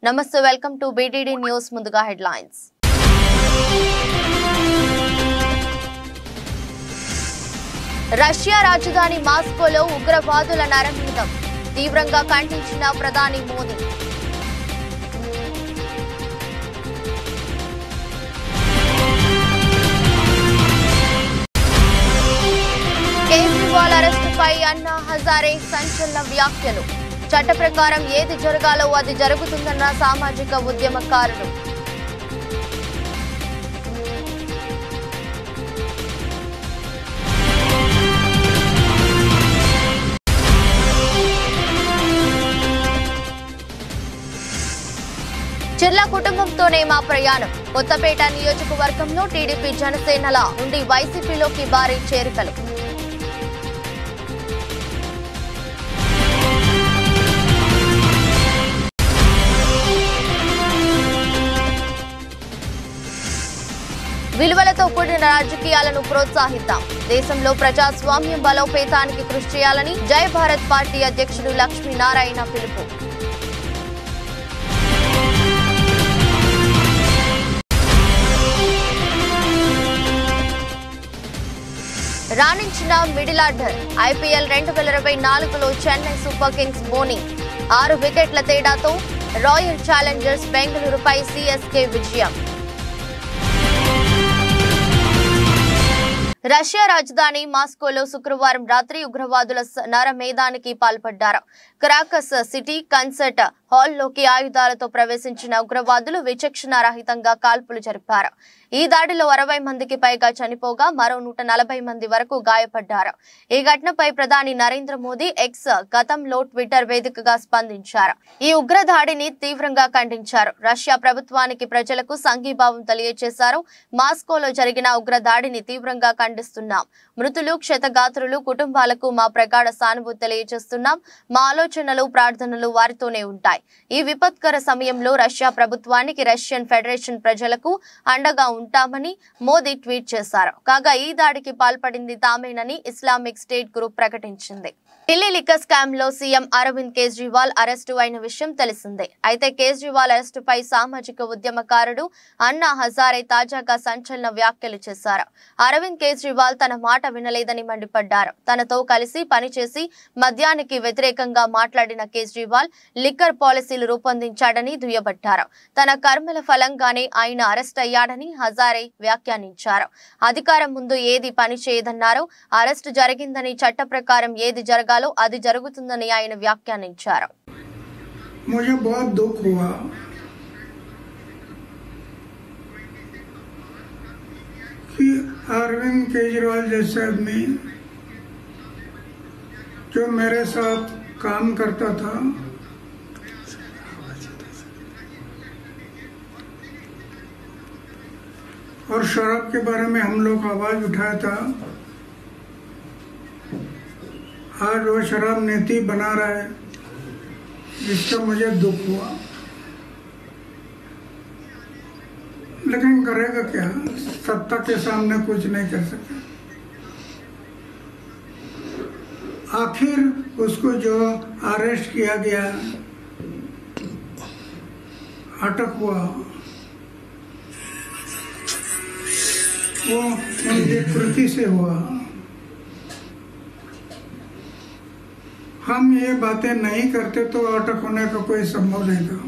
నమస్తే welcome to BTD news ముందుగా headlines Russia రాజధాని మాస్కోలో ఉగ్రవాదుల నరమేధం తీవ్రంగా ఖండించిన ప్రధాని మోదీ కేజ్రీవాల్ అరెస్టుపై అన్నా హజారే సంచలన వ్యాఖ్యలు చట్ట ప్రకారం ఏది జరగాలో అది జరుగుతుందన్న సామాజిక ఉద్యమకారుడు జిల్లా కుటుంబంతోనే మా ప్రయాణం కొత్తపేట నియోజకవర్గంలో టీడీపీ జనసేనల నుండి వైసీపీలోకి భారీ చేరికలు విలువలతో కూడిన రాజకీయాలను ప్రోత్సహిద్దాం దేశంలో ప్రజాస్వామ్యం బలోపేతానికి కృషి చేయాలని జై భారత్ పార్టీ అధ్యక్షుడు లక్ష్మీనారాయణ పిలుపు రాణించిన మిడిల్ ఆర్డర్ ఐపీఎల్ 2024లో చెన్నై సూపర్ కింగ్స్ బౌలింగ్ 6 వికెట్ల తేడాతో రాయల్ ఛాలెంజర్స్ బెంగళూరుపై సీఎస్కే విజయం రష్యా రాజధాని మాస్కోలో శుక్రవారం రాత్రి ఉగ్రవాదుల నరమేధానికి పాల్పడ్డారు. క్రాకస్ సిటీ కన్సర్ట్ హాల్లోకి ఆయుధాలతో ప్రవేశించిన ఉగ్రవాదులు విచక్షణ రహితంగా కాల్పులు జరిపారు. ఈ దాడిలో 60 మందికి పైగా చనిపోగా మరో 140 మంది వరకు గాయపడ్డారు. ఈ ఘటనపై ప్రధాని నరేంద్ర మోదీ ఎక్స్ గతంలో ట్విట్టర్ వేదికగా స్పందించారు. ఈ ఉగ్ర దాడిని తీవ్రంగా ఖండించారు. రష్యా ప్రభుత్వానికి ప్రజలకు సంఘీభావం తెలియజేశారు. మాస్కోలో జరిగిన ఉగ్ర దాడిని తీవ్రంగా ఖండిస్తున్నాం. మృతులు క్షతగాత్రులు కుటుంబాలకు మా ప్రగాఢ సానుభూతి తెలియజేస్తున్నాం. మా ఆలోచనలు ప్రార్థనలు వారితోనే ఉంటాయి. ఈ విపత్కర సమయంలో రష్యా ప్రభుత్వానికి రష్యన్ ఫెడరేషన్ ప్రజలకు అండగా ఉంటామని మోదీ ట్వీట్ చేశారు. కాగా ఈ దాడికి పాల్పడింది తామేనని ఇస్లామిక్ స్టేట్ గ్రూప్ ప్రకటించింది. ఢిల్లీ లిక్కర్ స్కామ్ లో సీఎం అరవింద్ కేజ్రీవాల్ అరెస్టు అయిన విషయం తెలిసిందే. అయితే కేజ్రీవాల్ అరెస్టుపై సామాజిక ఉద్యమకారుడు అన్నా హజారే తాజాగా సంచలన వ్యాఖ్యలు చేశారు. అరవింద్ కేజ్రీవాల్ తన మాట వినలేదని మండిపడ్డారు. తనతో కలిసి పనిచేసి మద్యానికి వ్యతిరేకంగా మాట్లాడిన కేజ్రీవాల్ లిక్కర్ పాలసీలు రూపొందించాడని దుయ్యబట్టారు. తన కర్మల ఫలంగానే ఆయన అరెస్ట్ అయ్యాడని హజారే వ్యాఖ్యానించారు. అధికారం ముందు ఏది పని చేయదన్నారు. అరెస్టు జరిగిందని చట్ట ప్రకారం ఏది జరగాలో అది జరుగుతుందని ఆయన వ్యాఖ్యానించారు. मुझे बहुत दुख हुआ कि अरविंद केजरीवाल जैसे आदमी जो मेरे साथ काम करता था और शराब के बारे में हम लोग आवाज उठाया था, आज वो शराब नीति बना रहा है, जिसका मुझे दुख हुआ. लेकिन करेगा क्या, सत्ता के सामने कुछ नहीं कर सकता. आखिर उसको जो अरेस्ट किया गया, अटक हुआ, वो उनकी कृति से हुआ. हम ये बातें नहीं करते तो अटक होने का कोई संभव नहीं था.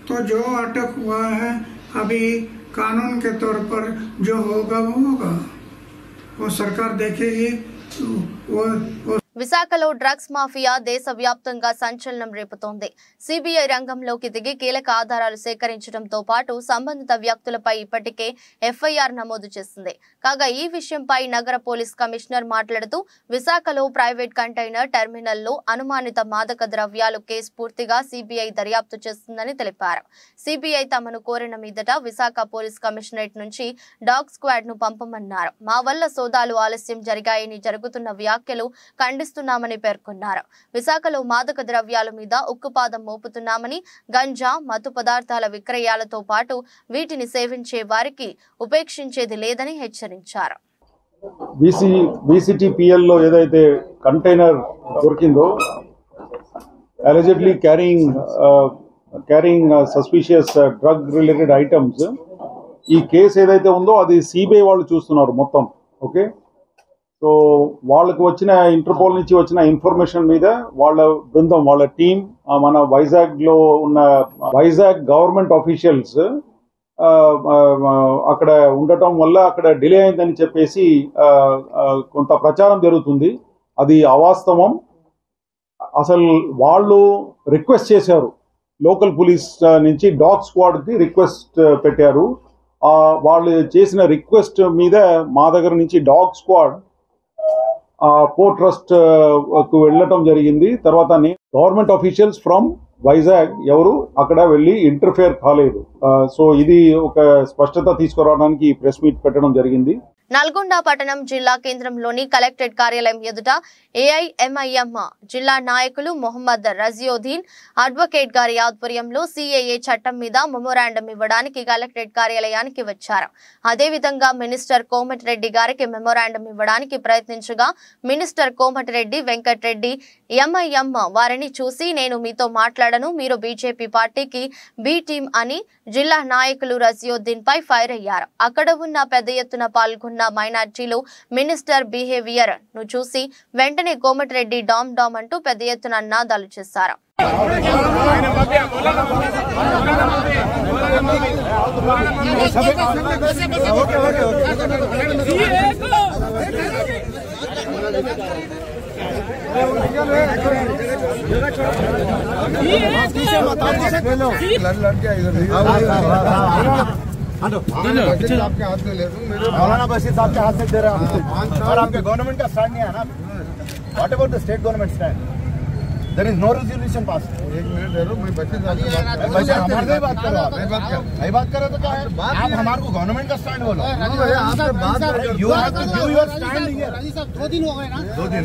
तो जो अटक हुआ है अभी कानून के तौर पर जो होगा वो होगा, वो सरकार देखेगी. वो విశాఖలో డ్రగ్స్ మాఫియా దేశవ్యాప్తంగా సంచలనం రేపుతోంది. సిబిఐ రంగంలోకి దిగి కీలక ఆధారాలు సేకరించడంతో పాటు సంబంధిత వ్యక్తులపై ఇప్పటికే ఎఫ్ఐఆర్ నమోదు చేసింది. కాగా ఈ విషయంపై నగర పోలీస్ కమిషనర్ మాట్లాడుతూ విశాఖలో ప్రైవేట్ కంటైనర్ టెర్మినల్లో అనుమానిత మాదక ద్రవ్యాలు కేసు పూర్తిగా సిబిఐ దర్యాప్తు చేస్తుందని తెలిపారు. సిబిఐ తమను కోరిన మీదట విశాఖ పోలీస్ కమిషనరేట్ నుంచి డాగ్ స్క్వాడ్ ను పంపమన్నారు. మా వల్ల సోదాలు ఆలస్యం జరిగాయని జరుగుతున్న వ్యాఖ్యలు ఖండిస్తున్నామని పేర్కొన్నారు. విశాఖలో మాదక ద్రవ్యాల మీద ఉక్కుపాదం మోపుతున్నామని, గంజా మత్తు పదార్థాల విక్రయాలతో పాటు వీటిని సేవించే వారికి ఉపేక్షించేది లేదని హెచ్చరించారు. బీసీటీపీఎల్లో ఏదైతే కంటైనర్ దొరికిందో allegedly carrying suspicious drug related items, ఈ కేసు ఏదైతే ఉందో అది సిబిఐ వాళ్ళు చూస్తున్నారు మొత్తం. ఓకే, సో వాళ్ళకి వచ్చిన ఇంటర్పోల్ నుంచి వచ్చిన ఇన్ఫర్మేషన్ మీద వాళ్ళ బృందం, వాళ్ళ టీం మన వైజాగ్లో ఉన్న వైజాగ్ గవర్నమెంట్ ఆఫీషియల్స్ అక్కడ ఉండటం వల్ల అక్కడ డిలే అయిందని చెప్పేసి కొంత ప్రచారం జరుగుతుంది. అది అవాస్తవం. అసలు వాళ్ళు రిక్వెస్ట్ చేశారు, లోకల్ పోలీస్ నుంచి డాగ్ స్క్వాడ్కి రిక్వెస్ట్ పెట్టారు. వాళ్ళు చేసిన రిక్వెస్ట్ మీద మా దగ్గర నుంచి డాగ్ స్క్వాడ్ పోర్ట్ ట్రస్ట్ కు వెళ్ళటం జరిగింది. తర్వాత గవర్నమెంట్ ఆఫీషియల్స్ ఫ్రమ్ వైజాగ్ ఎవరు అక్కడ వెళ్ళి ఇంటర్ఫేర్ కాలేదు. సో ఇది ఒక స్పష్టత తీసుకురావడానికి ఈ ప్రెస్ మీట్ పెట్టడం జరిగింది. నల్గొండ పట్టణం జిల్లా కేంద్రంలోని కలెక్టరేట్ కార్యాలయం ఎదుట ఏఐఎంఐఎం జిల్లా నాయకులు మొహమ్మద్ రజియోద్దీన్ అడ్వకేట్ గారి ఆధ్వర్యంలో సిఏఏ చట్టం మీద మెమోరాండం ఇవ్వడానికి కలెక్టరేట్ కార్యాలయానికి వచ్చారు. అదేవిధంగా మినిస్టర్ కోమటిరెడ్డి గారికి మెమోరాండం ఇవ్వడానికి ప్రయత్నించగా మినిస్టర్ కోమటిరెడ్డి వెంకటరెడ్డి ఎంఐఎం వారిని చూసి నేను మీతో మాట్లాడను, మీరు బీజేపీ పార్టీకి బి టీం అని జిల్లా నాయకులు రజియోద్దీన్ పై ఫైర్ అయ్యారు. అక్కడ ఉన్న పెద్ద ఎత్తున పాల్గొన్న మైనార్టీలు మినిస్టర్ బిహేవియర్ ను చూసి వెంటనే కోమటిరెడ్డి డామ్ డామ్ అంటూ పెద్ద ఎత్తున నినాదాలు చేశారు. आपके हाथ में ले मौलाना बशीर साहब के हाथ में दे रहा हूँ और आपके गवर्नमेंट का स्टैंड नहीं है ना. What about the state government stand? There is no resolution pass. एक मिनट दे लो, मैं बशीर साहब से हमारे बात करो. मैं बात कर रहा तो क्या है, आप हमारे को गवर्नमेंट का स्टैंड बोलो. You have to give your stand here. 2 दिन हो गए ना. 2 दिन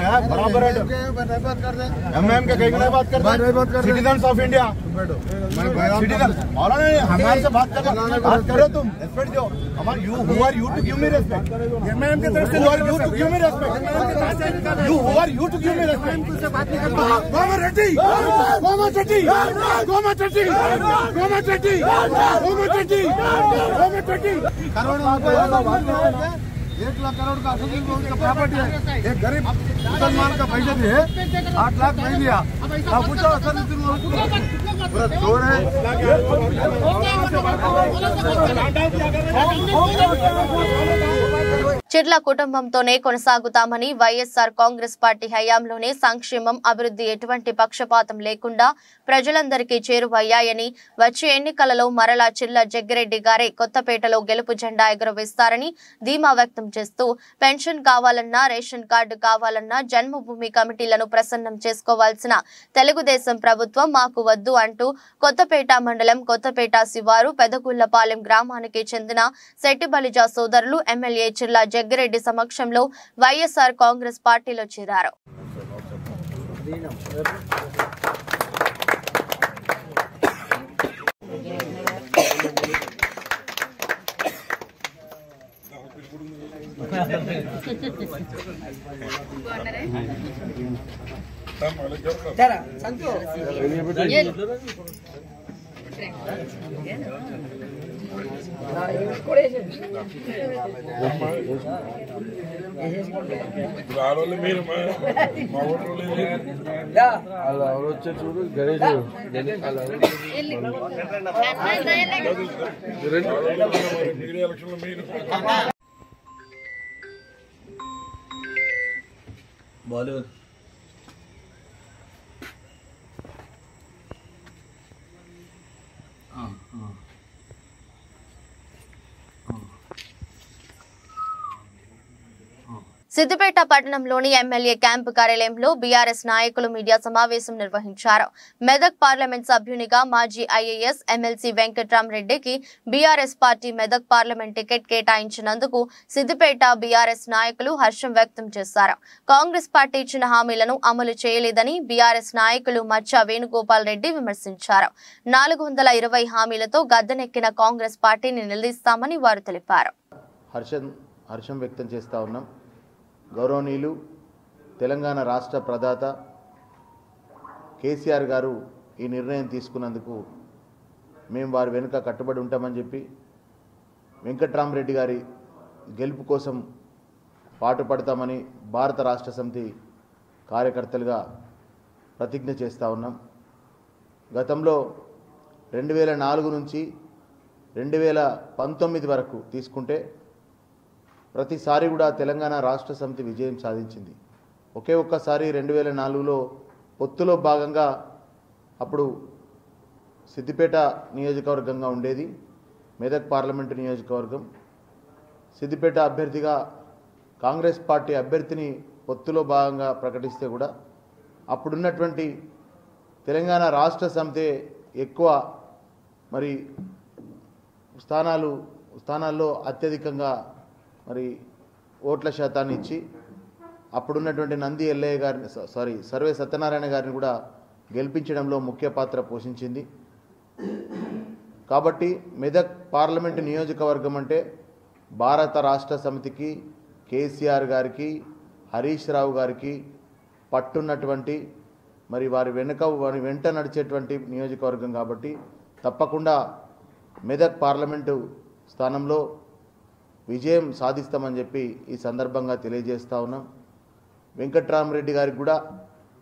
है बराबर है. एमएम के कहीं नहीं बात कर रहे. सिटीजन्स ऑफ इंडिया मौलाना हमारे से बात करो. तुम रेस्पेक्ट दो. हमारे you who are you to give me respect. MM की तरफ से you are you to give me respect. You who are you to give me respect. Komatireddy Komatireddy Komatireddy Komatireddy Komatireddy Komatireddy करोड़ों रुपए 1 लाख करोड़ का प्रॉपर्टी है. एक गरीब मुसलमान का पैसा भी है, 8 लाख नहीं दिया. अब पूछो सर पूरा चोर है. చిట్ల కుటుంబంతోనే కొనసాగుతామని వైఎస్ఆర్ కాంగ్రెస్ పార్టీ హయాంలోనే సంక్షేమం అభివృద్ధి ఎటువంటి పక్షపాతం లేకుండా ప్రజలందరికీ చేరువయ్యాయని వచ్చే ఎన్నికలలో మరలా చిట్ల జగ్గిరెడ్డి గారే కొత్తపేటలో గెలుపు జెండా ఎగురవేస్తారని ధీమా వ్యక్తం చేస్తూ పెన్షన్ కావాలన్నా రేషన్ కార్డు కావాలన్నా జన్మభూమి కమిటీలను ప్రసన్నం చేసుకోవాల్సిన తెలుగుదేశం ప్రభుత్వం మాకు వద్దు అంటూ కొత్తపేట మండలం కొత్తపేట శివారు పెదగుళ్లపాలెం గ్రామానికి చెందిన శెట్టిబలిజా సోదరులు ఎమ్మెల్యే చిట్ల జగ్గిరెడ్డి సమక్షంలో వైఎస్ఆర్ కాంగ్రెస్ పార్టీలో చేరారు. చూడు గణేష్ బాలీవుడ్ సిద్దిపేట పట్టణంలోని ఎమ్మెల్యే క్యాంపు కార్యాలయంలో బీఆర్ఎస్ నాయకులు మీడియా సమావేశం నిర్వహించారు. మెదక్ పార్లమెంట్ సభ్యునిగా మాజీ ఐఏఎస్ ఎమ్మెల్సీ వెంకట్రామరెడ్డికి BRS party Medak parliament ticket కేటాయించినందుకు సిద్దిపేట బీఆర్ఎస్ నాయకులు హర్షం వ్యక్తం చేశారు. కాంగ్రెస్ పార్టీ ఇచ్చిన హామీలను అమలు చేయలేదని బీఆర్ఎస్ నాయకులు మచ్చ వేణుగోపాల్ రెడ్డి విమర్శించారు. 420 హామీలతో గద్దెనెక్కిన కాంగ్రెస్ పార్టీని నిలదీస్తామని వారు తెలిపారు. హర్షం వ్యక్తం చేస్తూ ఉన్నాం. గౌరవనీయులు తెలంగాణ రాష్ట్ర ప్రదాత కేసీఆర్ గారు ఈ నిర్ణయం తీసుకున్నందుకు మేము వారి వెనుక కట్టుబడి ఉంటామని చెప్పి వెంకట్రామరెడ్డి గారి గెలుపు కోసం పాటుపడతామని భారత రాష్ట్ర సమితి కార్యకర్తలుగా ప్రతిజ్ఞ చేస్తూ ఉన్నాం. గతంలో 2004 నుంచి 2019 వరకు తీసుకుంటే ప్రతిసారి కూడా తెలంగాణ రాష్ట్ర సమితి విజయం సాధించింది. ఒకే ఒక్కసారి 2004లో పొత్తులో భాగంగా అప్పుడు సిద్దిపేట నియోజకవర్గంగా ఉండేది, మెదక్ పార్లమెంటు నియోజకవర్గం. సిద్దిపేట అభ్యర్థిగా కాంగ్రెస్ పార్టీ అభ్యర్థిని పొత్తులో భాగంగా ప్రకటిస్తే కూడా అప్పుడున్నటువంటి తెలంగాణ రాష్ట్ర సమితి ఎక్కువ మరి స్థానాల్లో అత్యధికంగా మరి ఓట్ల శాతాన్ని ఇచ్చి అప్పుడున్నటువంటి నంది ఎల్లయ్య గారిని సర్వే సత్యనారాయణ గారిని కూడా గెలిపించడంలో ముఖ్య పాత్ర పోషించింది. కాబట్టి మెదక్ పార్లమెంటు నియోజకవర్గం అంటే భారత రాష్ట్ర సమితికి, కేసీఆర్ గారికి, హరీష్ రావు గారికి పట్టున్నటువంటి మరి వారి వెంట నడిచేటువంటి నియోజకవర్గం కాబట్టి తప్పకుండా మెదక్ పార్లమెంటు స్థానంలో విజయం సాధిస్తామని చెప్పి ఈ సందర్భంగా తెలియజేస్తా ఉన్నాం. వెంకట్రామరెడ్డి గారికి కూడా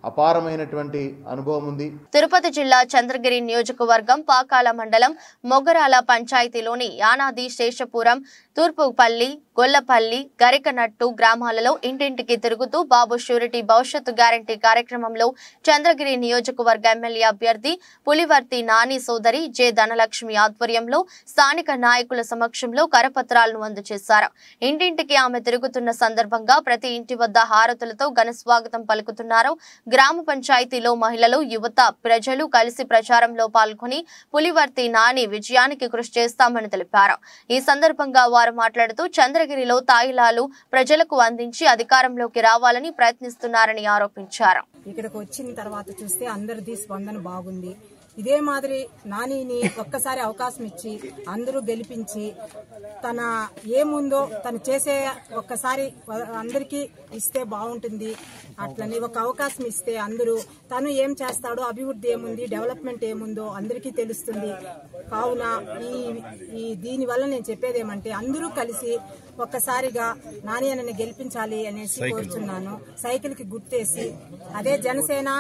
అపారమైనటువంటి అనుభవం ఉంది. తిరుపతి జిల్లా చంద్రగిరి నియోజకవర్గం పాకాల మండలం మొగరాల పంచాయతీలోని యానాది, శేషపురం, తూర్పుపల్లి, గొల్లపల్లి, గరికనట్టు గ్రామాలలో ఇంటింటికి తిరుగుతూ బాబు షూరిటీ భవిష్యత్తు గ్యారంటీ కార్యక్రమంలో చంద్రగిరి నియోజకవర్గ ఎమ్మెల్యే అభ్యర్థి పులివర్తి నాని సోదరి జె ధనలక్ష్మి ఆధ్వర్యంలో స్థానిక నాయకుల సమక్షంలో కరపత్రాలను అందజేశారు. ఇంటింటికి ఆమె తిరుగుతున్న సందర్భంగా ప్రతి ఇంటి వద్ద హారతులతో ఘన స్వాగతం పలుకుతున్నారు. గ్రామ పంచాయతీలో మహిళలు, యువత, ప్రజలు కలిసి ప్రచారంలో పాల్గొని పులివర్తి నాని విజయానికి కృషి చేస్తామని తెలిపారు. ఈ సందర్భంగా వారు మాట్లాడుతూ చంద్రగిరిలో తాయిలాలు ప్రజలకు అందించి అధికారంలోకి రావాలని ప్రయత్నిస్తున్నారని ఆరోపించారు. ఇక్కడికి వచ్చిన తర్వాత చూస్తే అందరిది స్పందన బాగుంది. ఇదే మాదిరి నానిని ఒక్కసారి అవకాశం ఇచ్చి అందరూ గెలిపించి తన ఏముందో తను చేసే ఒక్కసారి అందరికీ ఇస్తే బాగుంటుంది. అట్లని ఒక అవకాశం ఇస్తే అందరూ తను ఏం చేస్తాడో, అభివృద్ధి ఏముంది, డెవలప్మెంట్ ఏముందో అందరికీ తెలుస్తుంది. కావున ఈ దీని వల్ల నేను చెప్పేది ఏమంటే అందరూ కలిసి ఒక్కసారిగా నాని అన్నని గెలిపించాలి అనేసి కోరుచున్నాను. సైకిల్ కి గుర్తేసి అదే జనసేన,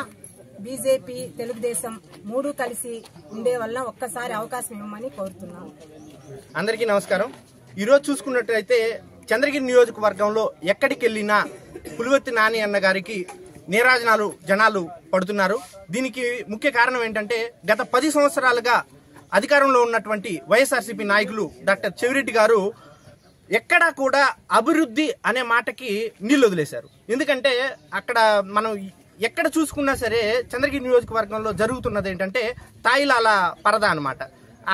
బీజేపీ, తెలుగుదేశం మూడు కలిసి ఉండే వల్ల ఒక్కసారి అవకాశం ఇవ్వమని కోరుతున్నాను. అందరికీ నమస్కారం. ఈరోజు చూసుకున్నట్లయితే చంద్రగిరి నియోజకవర్గంలో ఎక్కడికి వెళ్ళినా పులివర్తి నాని అన్న గారికి నీరాజనాలు జనాలు పడుతున్నారు. దీనికి ముఖ్య కారణం ఏంటంటే గత 10 సంవత్సరాలుగా అధికారంలో ఉన్నటువంటి వైఎస్ఆర్సీపీ నాయకులు డాక్టర్ చెవిరెడ్డి గారు ఎక్కడా కూడా అభివృద్ధి అనే మాటకి నీళ్లు వదిలేశారు. ఎందుకంటే అక్కడ మనం ఎక్కడ చూసుకున్నా సరే చంద్రగిరి నియోజకవర్గంలో జరుగుతున్నది ఏంటంటే తాయిలాల పరద అనమాట.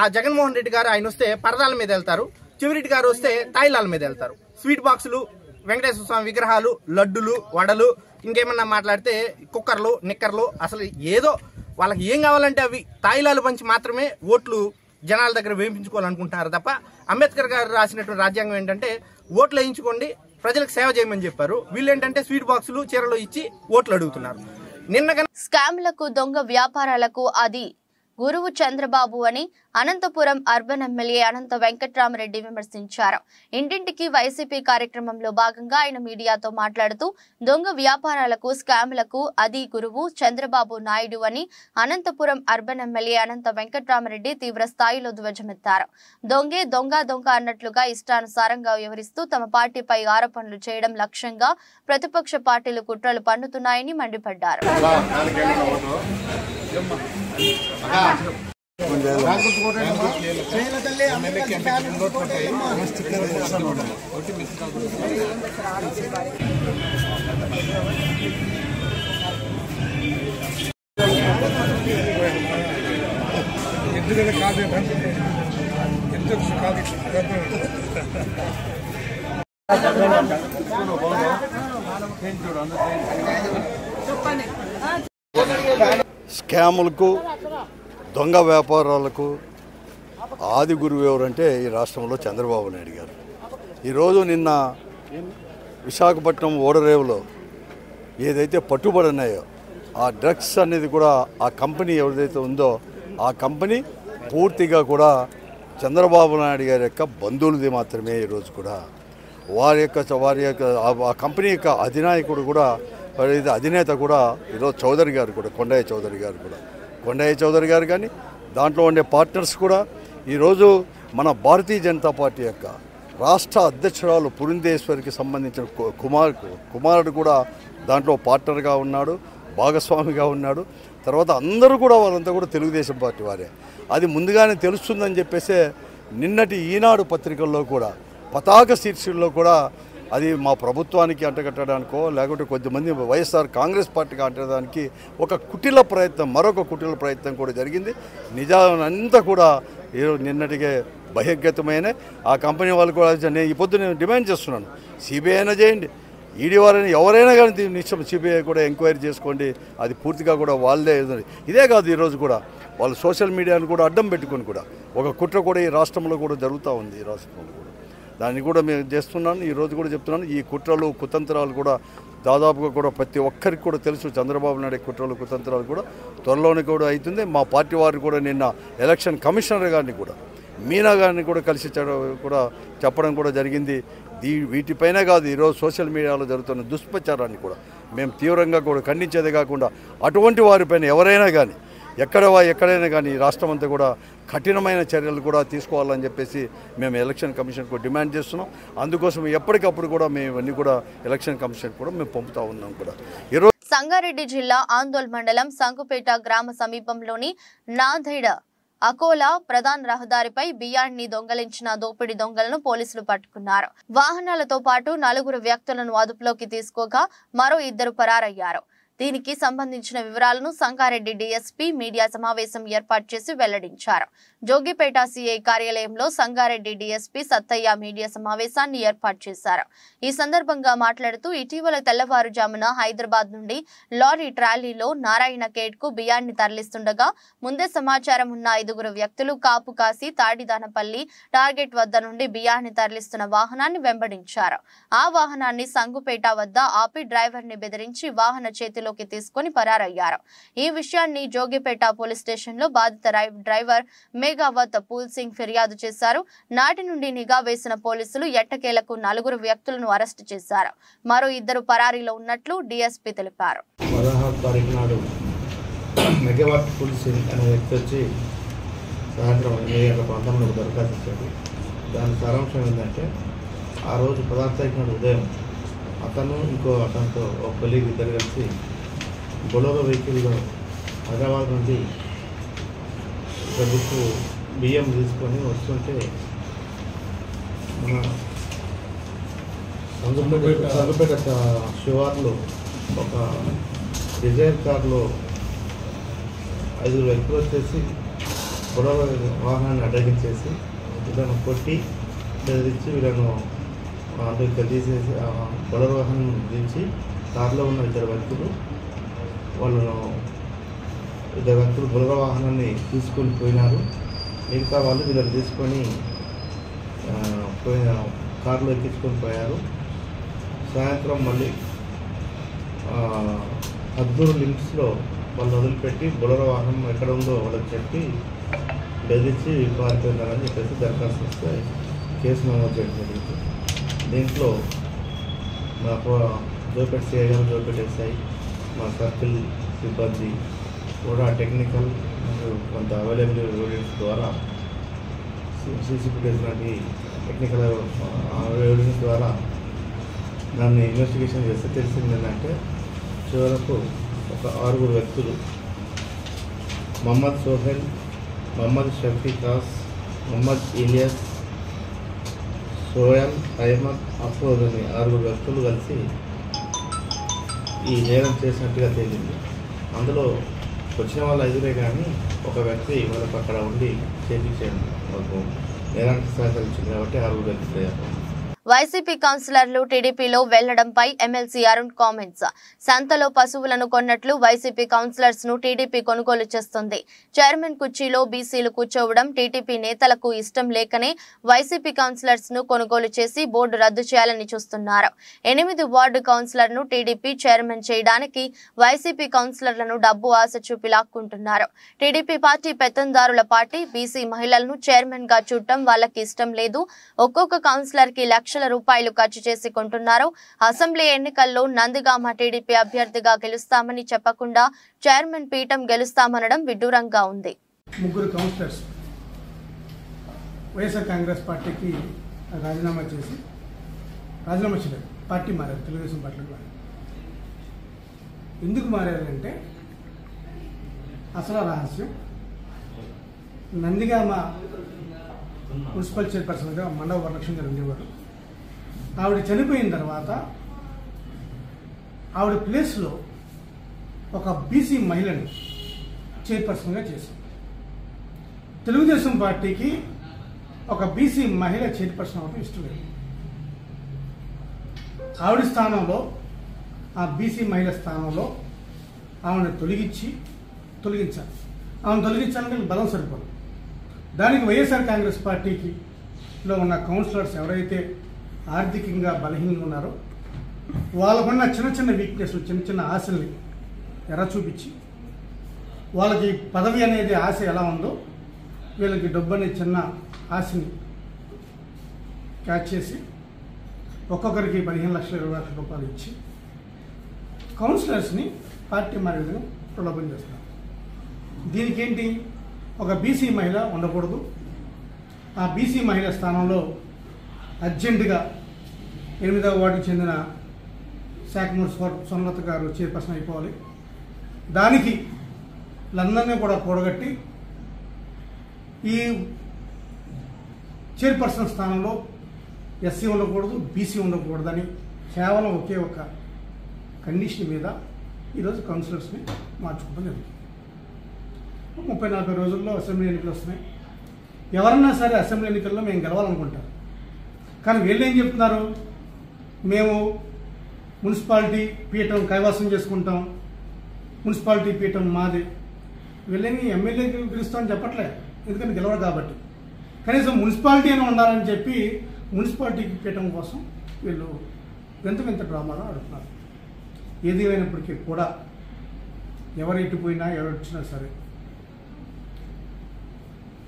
ఆ జగన్మోహన్ రెడ్డి గారు ఆయన వస్తే పరదాల మీద వెళ్తారు, చెవిరెడ్డి గారు వస్తే తాయిలాల మీద వెళ్తారు. స్వీట్ బాక్సులు, వెంకటేశ్వర స్వామి విగ్రహాలు, లడ్డులు, వడలు, ఇంకేమన్నా మాట్లాడితే కుక్కర్లు, నిక్కర్లు, అసలు ఏదో వాళ్ళకి ఏం కావాలంటే అవి తాయిలాలు పంచి మాత్రమే ఓట్లు జనాల దగ్గర వేయించుకోవాలనుకుంటున్నారు తప్ప అంబేద్కర్ గారు రాసినటువంటి రాజ్యాంగం ఏంటంటే ఓట్లు వేయించుకోండి, ప్రజలకు సేవ చేయమని చెప్పారు. వీళ్ళేంటంటే స్వీట్ బాక్సులు, చీరలు ఇచ్చి ఓట్లు అడుగుతున్నారు. స్కామ్లకు, దొంగ వ్యాపారాలకు అది గురువు చంద్రబాబు అని అనంతపురం అర్బన్ ఎమ్మెల్యే అనంత వెంకట్రామరెడ్డి విమర్శించారు. ఇంటింటికి వైసీపీ కార్యక్రమంలో భాగంగా ఆయన మీడియాతో మాట్లాడుతూ దొంగ వ్యాపారాలకు, స్కామ్లకు అది గురువు చంద్రబాబు నాయుడు అని అనంతపురం అర్బన్ ఎమ్మెల్యే అనంత వెంకట్రామరెడ్డి తీవ్ర స్థాయిలో ధ్వజమెత్తారు. దొంగే దొంగ దొంగ అన్నట్లుగా ఇష్టానుసారంగా వ్యవహరిస్తూ తమ పార్టీపై ఆరోపణలు చేయడం లక్ష్యంగా ప్రతిపక్ష పార్టీలు కుట్రలు పన్నుతున్నాయని మండిపడ్డారు. స్కాములకు, దొంగ వ్యాపారాలకు ఆది గురువు ఎవరంటే ఈ రాష్ట్రంలో చంద్రబాబు నాయుడు గారు. ఈరోజు నిన్న విశాఖపట్నం ఓడరేవులో ఏదైతే పట్టుబడి ఉన్నాయో ఆ డ్రగ్స్ అనేది కూడా ఆ కంపెనీ ఎవరిదైతే ఉందో ఆ కంపెనీ పూర్తిగా కూడా చంద్రబాబు నాయుడు గారి యొక్క బంధువులది మాత్రమే ఈరోజు కూడా వారి యొక్క ఆ కంపెనీ యొక్క అధినాయకుడు కూడా అధినేత కూడా ఈరోజు చౌదరి గారు కూడా కొండయ్య చౌదరి గారు కానీ దాంట్లో ఉండే పార్ట్నర్స్ కూడా ఈరోజు మన భారతీయ జనతా పార్టీ యొక్క రాష్ట్ర అధ్యక్షురాలు పురంధేశ్వరికి సంబంధించిన కుమారుడు కూడా దాంట్లో పార్ట్నర్గా ఉన్నాడు, భాగస్వామిగా ఉన్నాడు. తర్వాత అందరూ కూడా వాళ్ళంతా కూడా తెలుగుదేశం పార్టీ వారే. అది ముందుగానే తెలుస్తుందని చెప్పేసే నిన్నటి ఈనాడు పత్రికల్లో కూడా పతాక శీర్షికల్లో కూడా అది మా ప్రభుత్వానికి అంటగట్టడానికో లేకుంటే కొద్దిమంది వైఎస్ఆర్ కాంగ్రెస్ పార్టీకి అంటడానికి మరొక కుటిల ప్రయత్నం కూడా జరిగింది. నిజానంతా కూడా నిన్నటికే బహిర్గతమైన ఆ కంపెనీ వాళ్ళు కూడా ఈ పొద్దు నేను డిమాండ్ చేస్తున్నాను, సిబిఐ అయినా చేయండి, ఈడీ వారైనా ఎవరైనా కానీ నిశ్చయం సిబిఐ కూడా ఎంక్వైరీ చేసుకోండి. అది పూర్తిగా కూడా వాళ్ళే. ఇదే కాదు, ఈరోజు కూడా వాళ్ళు సోషల్ మీడియాను కూడా అడ్డం పెట్టుకొని కూడా ఒక కుట్ర కూడా ఈ రాష్ట్రంలో కూడా జరుగుతూ ఉంది. ఈ రాష్ట్రంలో కూడా దాన్ని కూడా మేము చేస్తున్నాను. ఈరోజు కూడా చెప్తున్నాను, ఈ కుట్రలు కుతంత్రాలు కూడా దాదాపుగా కూడా ప్రతి ఒక్కరికి కూడా తెలుసు. చంద్రబాబు నాయుడు కుట్రలు కుతంత్రాలు కూడా త్వరలోనే కూడా అవుతుంది. మా పార్టీ వారు కూడా నిన్న ఎలక్షన్ కమిషనర్ గారిని కూడా మీనా గారిని కూడా కలిసి కూడా చెప్పడం కూడా జరిగింది. వీటిపైనే కాదు, ఈరోజు సోషల్ మీడియాలో జరుగుతున్న దుష్ప్రచారాన్ని కూడా మేము తీవ్రంగా కూడా ఖండించేదే కాకుండా అటువంటి వారిపైన ఎవరైనా కానీ ఎక్కడైనా కానీ రాష్ట్రం అంతా కూడా కఠినమైన చర్యలు కూడా తీసుకోవాలని చెప్పేసి మేము ఎలక్షన్ కమిషన్కు డిమాండ్ చేస్తున్నాం. అందుకోసం ఎప్పటికప్పుడు కూడా మేము ఇవన్నీ కూడా ఎలక్షన్ కమిషన్ కూడా మేము పంపుతా ఉన్నాం కూడా. ఈరోజు సంగారెడ్డి జిల్లా ఆందోళ్ మండలం సంకుపేట గ్రామ సమీపంలోని నాందేడ్ అకోలా ప్రధాన రహదారిపై బియ్యాన్ని దొంగలించిన దోపిడీ దొంగలను పోలీసులు పట్టుకున్నారు. వాహనాలతో పాటు 4 వ్యక్తులను అదుపులోకి తీసుకోగా మరో 2 పరారయ్యారు. దీనికి సంబంధించిన వివరాలను సంగారెడ్డి డీఎస్పీ మీడియా సమావేశం ఏర్పాటు చేసి వెల్లడించారు. జోగిపేట సిఐ కార్యాలయంలో సంగారెడ్డి డీఎస్పీ సత్తయ్య మీడియా సమావేశాన్ని ఏర్పాటు చేశారు. ఈ సందర్భంగా మాట్లాడుతూ ఇటీవల తెల్లవారుజామున హైదరాబాద్ నుండి లారీ ట్రాలీలో నారాయణఖేడ్ కు బియ్యాన్ని తరలిస్తుండగా ముందే సమాచారం ఉన్న 5 వ్యక్తులు కాపు కాసి తాడిదానపల్లి టార్గెట్ వద్ద నుండి బియ్యాన్ని తరలిస్తున్న వాహనాన్ని వెంబడించారు. ఆ వాహనాన్ని సంగుపేట వద్ద ఆపి డ్రైవర్ ని బెదిరించి వాహన చేతిలోకి తీసుకుని పరారయ్యారు. ఈ విషయాన్ని జోగిపేట పోలీస్ స్టేషన్ లో బాధిత డ్రైవర్ మేఘావత్ పూల్ సింగ్ ఫిర్యాదు చేశారు. నాటి నుండి నిఘా వేసిన పోలీసులు ఎట్టకేలకు 4 వ్యక్తులను అరెస్టు చేశారు. మరో 2 పరారీలో ఉన్నట్లు డీఎస్పీ తెలిపారు. 16వ తారీఖు నాడు మేఘావత్ పూల్ సింగ్ అనే వ్యక్తి వచ్చి సాయంత్రం 8 గంటల ప్రాంతంలో దరఖాస్తు ఇచ్చాడు. దాని సారాంశం ఏంటంటే ఆ రోజు 16వ తారీఖు నాడు ఉదయం అతను ఇంకో అతనితో ఒక కొలీగ్ ఇద్దరు కలిసి బొలెరో వెహికల్లో హైదరాబాద్ నుండి ప్రభుత్వ బియ్యం తీసుకొని వస్తుంటే మన సంగుపేట శివార్లో ఒక డిజైర్ కార్లో 5 వ్యక్తులు వచ్చేసి బొలెరో వాహనాన్ని అడ్డగించేసి వీళ్ళను కొట్టి బెదిరించి వీళ్ళను అందుకు తీసేసి బొలెరో వాహనం దించి కార్లో ఉన్న 2 వ్యక్తులు వాళ్ళను 2 వ్యక్తులు బొలెరో వాహనాన్ని తీసుకొని పోయినారు. మిగతా వాళ్ళు వీళ్ళని తీసుకొని కారులో ఎక్కించుకొని పోయారు. సాయంత్రం మళ్ళీ అద్దూరు లిమిట్స్లో వాళ్ళు వదిలిపెట్టి బొలెరో వాహనం ఎక్కడ ఉందో వాళ్ళకి చెప్పి బెదిరించి పారిపోయినారని చెప్పేసి దరఖాస్తు వస్తే కేసు నమోదు చేయడం జరిగింది. దీంట్లో మా జోపేట సిఐ గారు, జోపేట ఎస్ఐ, మా సర్కిల్ సిబ్బంది కూడా టెక్నికల్ కొంత అవైలబుల్ ఎవిడెన్స్ ద్వారా సీసీ ఫుటేజ్ లాంటి టెక్నికల్ ఎవిడెన్స్ ద్వారా దాన్ని ఇన్వెస్టిగేషన్ చేస్తే తెలిసింది ఏంటంటే చివరకు ఒక 6 వ్యక్తులు మొహమ్మద్ సోహెల్, మొహమ్మద్ షఫీకాస్, మొహమ్మద్ ఇలియాస్, సోయల్, అహ్మద్, అఫ్రోజ్ అని 6 వ్యక్తులు కలిసి ఈ నేరం చేసినట్టుగా తేలింది. అందులో వచ్చిన వాళ్ళు 5 కానీ ఒక వ్యక్తి వాళ్ళకు అక్కడ ఉండి చేపించాడు. వాళ్ళకు నేరానికి సహకరించింది కాబట్టి 6 వ్యక్తులు అయ్యారు. వైసీపీ కౌన్సిలర్లు టీడీపీలో వెళ్లడంపై ఎమ్మెల్సీ అరుణ్ కామెంట్స్. సంతలో పశువులను కొన్నట్లు వైసీపీ కౌన్సిలర్స్ ను టీడీపీ కొనుగోలు చేస్తుంది. చైర్మన్ కుర్చీలో బీసీలు కూర్చోవడం టీడీపీ నేతలకు ఇష్టం లేకనే వైసీపీ కౌన్సిలర్స్ ను కొనుగోలు చేసి బోర్డు రద్దు చేయాలని చూస్తున్నారు. 8 వార్డు కౌన్సిలర్ ను టీడీపీ చైర్మన్ చేయడానికి వైసీపీ కౌన్సిలర్లను డబ్బు ఆశ చూపి లాక్కుంటున్నారు. టీడీపీ పార్టీ పెత్తందారుల పార్టీ. బీసీ మహిళలను చైర్మన్ గా చూడటం వాళ్ళకి ఇష్టం లేదు. ఒక్కొక్క కౌన్సిలర్ కి లక్షల రూపాయలు ఖర్చు చేసి కొంటున్నారు. అసెంబ్లీ ఎన్నికల్లో నందిగామ టీడీపీ అభ్యర్థిగా గెలుస్తామని చెప్పకుండా చైర్మన్ పీఠం గెలుస్తామనడం విడ్డూరంగా ఉంది. ముగ్గురు కౌన్సిలర్స్ వైఎస్ఆర్ కాంగ్రెస్ పార్టీకి రాజీనామా చేయలేదు, పార్టీ మారారు, తెలుగుదేశం పార్టీకి మారారు. ఎందుకు మారారంటే అసలు రహస్యం, నందిగామ మున్సిపల్ చైర్పర్సన్గా మండవ వరలక్ష్మి గారు ఉండేవారు. ఆవిడ చనిపోయిన తర్వాత ఆవిడ ప్లేస్లో ఒక బీసీ మహిళను చైర్పర్సన్గా చేశారు. తెలుగుదేశం పార్టీకి ఒక బీసీ మహిళ చైర్పర్సన్ అవడం ఇష్టం లేదు. ఆవిడ స్థానంలో, ఆ బీసీ మహిళ స్థానంలో ఆవిడని తొలగించాలి. ఆమెను తొలగించాలంటే బలం సరిపడదు. దానికి వైఎస్ఆర్ కాంగ్రెస్ పార్టీలో ఉన్న కౌన్సిలర్స్ ఎవరైతే ఆర్థికంగా బలహీనంగా ఉన్నారో వాళ్ళకున్న చిన్న చిన్న వీక్నెస్లు, చిన్న చిన్న ఆశల్ని ఎర్ర చూపించి, వాళ్ళకి పదవి అనేది ఆశ ఎలా ఉందో వీళ్ళకి డబ్బు అనే చిన్న ఆశని క్యాచ్ చేసి ఒక్కొక్కరికి 15 లక్షల 20 లక్షల రూపాయలు ఇచ్చి కౌన్సిలర్స్ని పార్టీ మారే విధంగా ప్రలోభం చేస్తున్నారు. దీనికి ఏంటి, ఒక బీసీ మహిళ ఉండకూడదు. ఆ బీసీ మహిళ స్థానంలో అర్జెంటుగా 8వ వార్డుకి చెందిన శాఖమూరి సోమలత గారు చైర్పర్సన్ అయిపోవాలి. దానికి లందరినీ కూడా కూడగట్టి ఈ చైర్పర్సన్ స్థానంలో ఎస్సీ ఉండకూడదు, బీసీ ఉండకూడదని కేవలం ఒకే ఒక కండిషన్ మీద ఈరోజు కౌన్సిలర్స్ని మార్చుకోవడం జరుగుతుంది. 30-40 రోజుల్లో అసెంబ్లీ ఎన్నికలు వస్తున్నాయి. ఎవరన్నా సరే అసెంబ్లీ ఎన్నికల్లో మేము గెలవాలనుకుంటారు. కానీ వీళ్ళు ఏం చెప్తున్నారు, మేము మున్సిపాలిటీ పీఠం కైవసం చేసుకుంటాం, మున్సిపాలిటీ పీఠం మాది. వీళ్ళని ఎమ్మెల్యే గెలుస్తామని చెప్పట్లే, ఎందుకంటే గెలవరు కాబట్టి. కనీసం మున్సిపాలిటీ అయినా ఉండాలని చెప్పి మున్సిపాలిటీ పీఠం కోసం వీళ్ళు వింత డ్రామాలో ఆడుతున్నారు. ఏది అయినప్పటికీ కూడా ఎవరు ఎట్టిపోయినా ఎవరు వచ్చినా సరే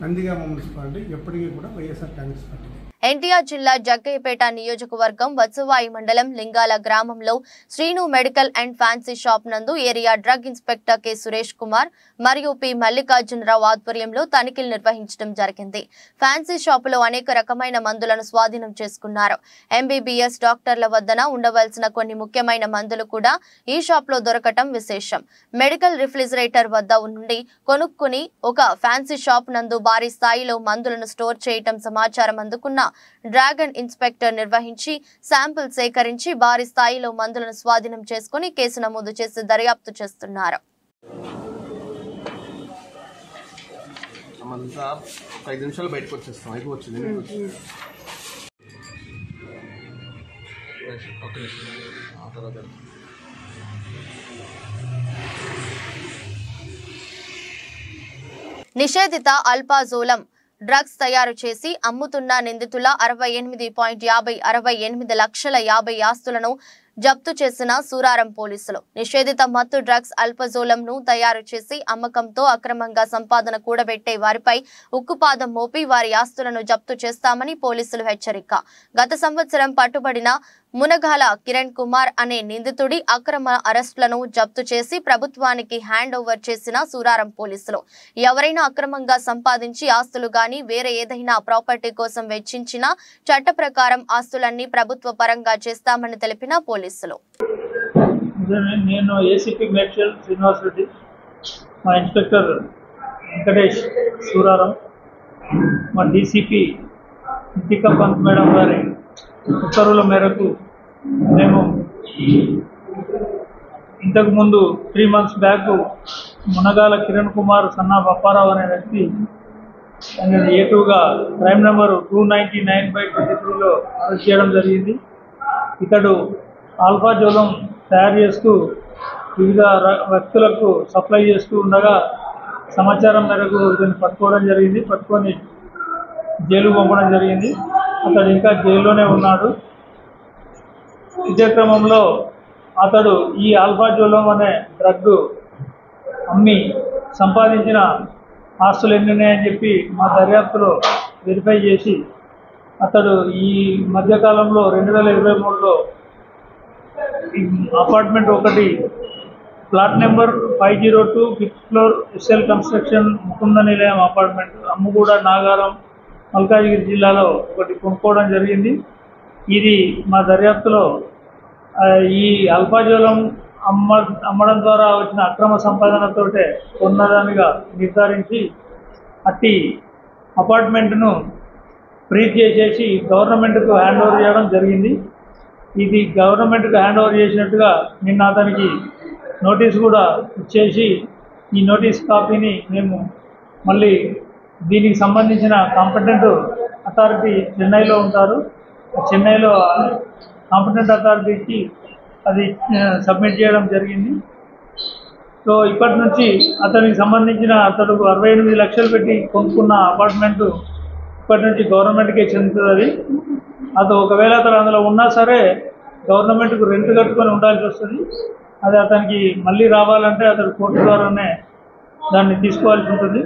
నందిగామ మున్సిపాలిటీ ఎప్పటికీ కూడా వైఎస్ఆర్ కాంగ్రెస్ పార్టీ. ఎన్టీఆర్ జిల్లా జగ్గయ్యపేట నియోజకవర్గం వత్సవాయి మండలం లింగాల గ్రామంలో Srinu medical and fancy shop నందు area drug inspector K Suresh Kumar మరియు పి మల్లికార్జునరావు ఆధ్వర్యంలో తనిఖీలు నిర్వహించడం జరిగింది. ఫ్యాన్సీ షాపులో అనేక రకమైన మందులను స్వాధీనం చేసుకున్నారు. ఎంబీబీఎస్ డాక్టర్ల వద్దన ఉండవలసిన కొన్ని ముఖ్యమైన మందులు కూడా ఈ షాప్ లో దొరకటం విశేషం. మెడికల్ రిఫ్రిజిరేటర్ వద్ద నుండి కొనుక్కుని ఒక ఫ్యాన్సీ షాప్ నందు భారీ స్థాయిలో మందులను స్టోర్ చేయటం సమాచారం అందుకున్న డ్రాగన్ ఇన్స్పెక్టర్ నిర్వహించి శాంపిల్ సేకరించి భారీ స్థాయిలో మందులను స్వాధీనం చేసుకుని కేసు నమోదు చేసి దర్యాప్తు చేస్తున్నారు. నిషేధిత అల్పాజోలం డ్రగ్స్ తయారు చేసి అమ్ముతున్న నిందితుల 68.68 లక్షల 50 ఆస్తులను జప్తు చేసిన సూరారం పోలీసులు. నిషేధిత మత్తు డ్రగ్స్ అల్పజోలంను తయారు చేసి అమ్మకంతో అక్రమంగా సంపాదన కూడబెట్టే వారిపై ఉక్కుపాదం మోపి వారి ఆస్తులను జప్తు చేస్తామని పోలీసులు హెచ్చరిక. గత సంవత్సరం పట్టుబడిన మునగాల కిరణ్ కుమార్ అనే నిందితుడి అక్రమ అరెస్టులను జప్తు చేసి ప్రభుత్వానికి హ్యాండ్ ఓవర్ చేసిన సూరారం పోలీసులు ఎవరైనా అక్రమంగా సంపాదించి ఆస్తులు గాని వేరే ఏదైనా ప్రాపర్టీ కోసం వెచ్చించిన చట్ట ప్రకారం ఆస్తులన్నీ ప్రభుత్వ పరంగా చేస్తామని తెలిపిన పోలీసులు. నేను ఏసీపీ మేడ్చల్ శ్రీనివాస్ రెడ్డి, మా ఇన్స్పెక్టర్ వెంకటేష్ సూరారం, మా డీసీపీ నితికా పంత్ మేడం గారి ఉత్తర్వుల మేరకు మేము ఇంతకుముందు 3 months బ్యాక్ మునగాల కిరణ్ కుమార్ సన్నా బప్పారావు అనే వ్యక్తి A2గా క్రైమ్ నెంబర్ 299/23లో అరెస్ట్ చేయడం జరిగింది. ఇతడు ఆల్ఫా జోలం తయారు చేస్తూ వివిధ వ్యక్తులకు సప్లై చేస్తూ ఉండగా సమాచారం మేరకు ఇతన్ని పట్టుకోవడం జరిగింది. పట్టుకొని జైలుకు పంపడం జరిగింది. అతడు ఇంకా జైల్లోనే ఉన్నాడు. ఇదే క్రమంలో అతడు ఈ ఆల్ఫా జోలం అనే డ్రగ్ అమ్మి సంపాదించిన ఆస్తులు ఎన్ని ఉన్నాయని చెప్పి మా దర్యాప్తులో వెరిఫై చేసి అతడు ఈ మధ్యకాలంలో 2023లో అపార్ట్మెంట్ ఒకటి plot number 502 5th floor SL construction Mukunda నిలయం అపార్ట్మెంట్ అమ్ముగూడ నాగారం మల్కాజ్గిరి జిల్లాలో ఒకటి కొనుక్కోవడం జరిగింది. ఇది మా దర్యాప్తులో ఈ అల్పాజోలం అమ్మడం ద్వారా వచ్చిన అక్రమ సంపాదనతోటే ఉన్నదానిగా నిర్ధారించి అట్టి అపార్ట్మెంట్ను ఫ్రీజ్ చేసేసి గవర్నమెంట్కు హ్యాండ్ ఓవర్ చేయడం జరిగింది. ఇది గవర్నమెంట్కు హ్యాండ్ ఓవర్ చేసినట్టుగా నిన్న అతనికి నోటీస్ కూడా ఇచ్చేసి ఈ నోటీస్ కాపీని మేము మళ్ళీ దీనికి సంబంధించిన కాంపిటెంట్ అథారిటీ చెన్నైలో ఉంటారు. చెన్నైలో కాంపిటెంట్ అథారిటీకి అది సబ్మిట్ చేయడం జరిగింది. సో ఇప్పటి నుంచి అతనికి సంబంధించిన అతడు 68 లక్షలు పెట్టి కొనుక్కున్న అపార్ట్మెంటు ఇప్పటి నుంచి గవర్నమెంట్కే చెందుతుంది. అది ఒకవేళ అతను అందులో ఉన్నా సరే గవర్నమెంట్కు రెంట్ కట్టుకొని ఉండాల్సి వస్తుంది. అది అతనికి మళ్ళీ రావాలంటే అతడు కోర్టు ద్వారానే దాన్ని తీసుకోవాల్సి ఉంటుంది.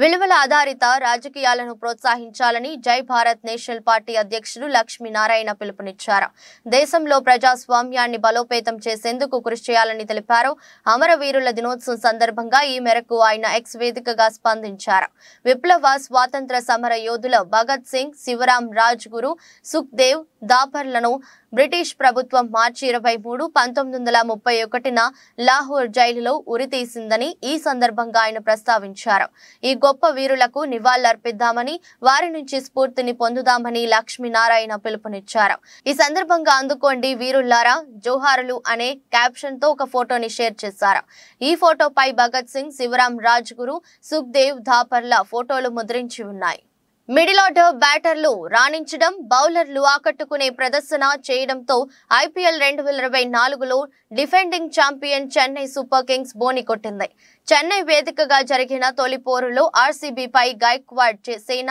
విలువల ఆధారిత రాజకీయాలను ప్రోత్సహించాలని జై భారత్ నేషనల్ పార్టీ అధ్యక్షుడు లక్ష్మీనారాయణ పిలుపునిచ్చారు. దేశంలో ప్రజాస్వామ్యాన్ని బలోపేతం చేసేందుకు కృషి చేయాలని తెలిపారు. అమరవీరుల దినోత్సవం సందర్భంగా ఈ మేరకు ఆయన ఎక్స్ వేదికగా స్పందించారు. విప్లవ స్వాతంత్ర సమర యోధుల భగత్ సింగ్, శివరాం రాజ్గురు, సుఖ్దేవ్ దాపర్లను బ్రిటిష్ ప్రభుత్వం మార్చి 23, 1931న లాహోర్ జైలులో ఉరితీసిందని ఈ సందర్భంగా ఆయన ప్రస్తావించారు. ఈ గొప్ప వీరులకు నివాళులర్పిద్దామని, వారి నుంచి స్ఫూర్తిని పొందుదామని లక్ష్మీనారాయణ పిలుపునిచ్చారు. ఈ సందర్భంగా అందుకోండి వీరుల్లారా జోహారులు అనే క్యాప్షన్ తో ఒక ఫోటోని షేర్ చేశారు. ఈ ఫోటోపై భగత్ సింగ్, శివరాం రాజ్గురు, సుఖ్దేవ్ దాపర్ల ఫోటోలు ముద్రించి ఉన్నాయి. మిడిల్ ఆర్డర్ బ్యాటర్లు రాణించడం, బౌలర్లు ఆకట్టుకునే ప్రదర్శన చేయడంతో IPL 2024లో defending champion Chennai Super Kings బోని కొట్టింది. చెన్నై వేదికగా జరిగిన తొలి పోరులో RCBపై గైక్వాడ్ సేన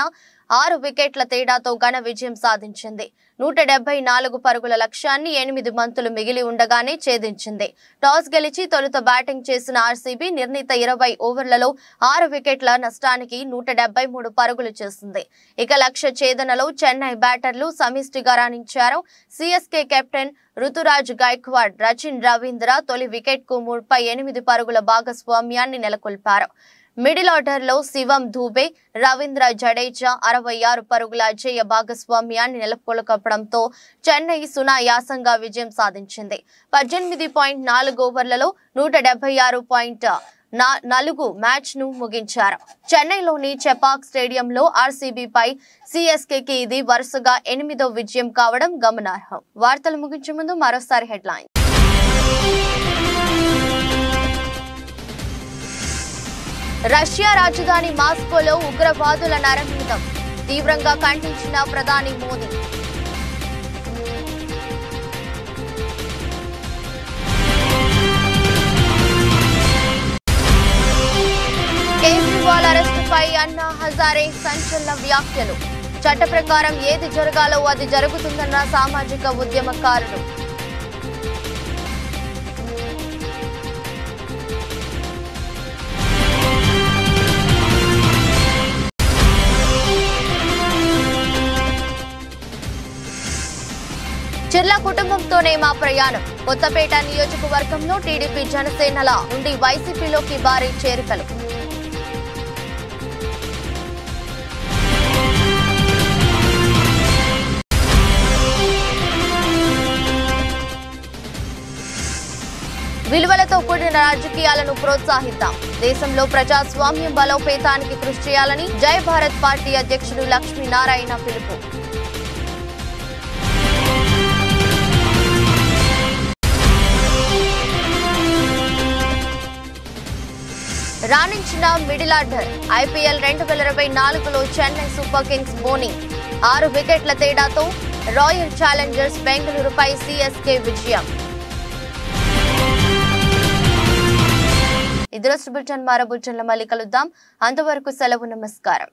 6 వికెట్ల తేడాతో ఘన విజయం సాధించింది. 174 పరుగుల లక్ష్యాన్ని 8 బంతులు మిగిలి ఉండగానే ఛేదించింది. టాస్ గెలిచి తొలుత బ్యాటింగ్ చేసిన RCB నిర్ణీత 20 ఓవర్లలో 6 వికెట్ల నష్టానికి 173 పరుగులు చేసింది. ఇక లక్ష్య ఛేదనలో చెన్నై బ్యాటర్లు సమిష్టిగా రాణించారు. CSK కెప్టెన్ రుతురాజ్ గైక్వాడ్, రచిన్ రవీంద్ర తొలి వికెట్ కు 38 పరుగుల భాగస్వామ్యాన్ని నెలకొల్పారు. మిడిల్ ఆర్డర్ లో శివం దూబే, రవీంద్ర జడేజా 66 పరుగుల అజేయ భాగస్వామ్యాన్ని నెలకొల్పడంతో చెన్నై సునాయాసంగా విజయం సాధించింది. 18.4 ఓవర్లలో 176.4 మ్యాచ్ ను ముగించారు. చెన్నైలోని చెపాక్ స్టేడియంలో RCBపై CSKకి ఇది వరుసగా 8వ విజయం కావడం గమనార్హం. వార్తలు ముగించే ముందు మరోసారి హెడ్లైన్. రష్యా రాజధాని మాస్కోలో ఉగ్రవాదుల నరమేధం తీవ్రంగా ఖండించిన ప్రధాని మోదీ. కేజ్రీవాల్ అరెస్టుపై అన్నా హజారే సంచలన వ్యాఖ్యలు. చట్ట ప్రకారం ఏది జరగాలో అది జరుగుతుందన్న సామాజిక ఉద్యమకారులు. చిర్ల కుటుంబంతోనే మా ప్రయాణం. కొత్తపేట నియోజకవర్గంలో టీడీపీ జనసేనల నుండి వైసీపీలోకి భారీ చేరికలు. విలువలతో కూడిన రాజకీయాలను ప్రోత్సహిద్దాం. దేశంలో ప్రజాస్వామ్యం బలోపేతానికి కృషి చేయాలని జై భారత్ పార్టీ అధ్యక్షుడు లక్ష్మీనారాయణ పిలుపు. రాణించిన మిడిల్ ఆర్డర్. IPL 2024లో చెన్నై సూపర్ కింగ్స్ బోనింగ్ 6 వికెట్ల తేడాతో రాయల్ ఛాలెంజర్స్ బెంగళూరుపై CSK విజయం. ఇదరస్ బులెటిన్ మరో బులెటిన్లో మళ్ళీ కలుద్దాం. అంతవరకు సెలవు. నమస్కారం.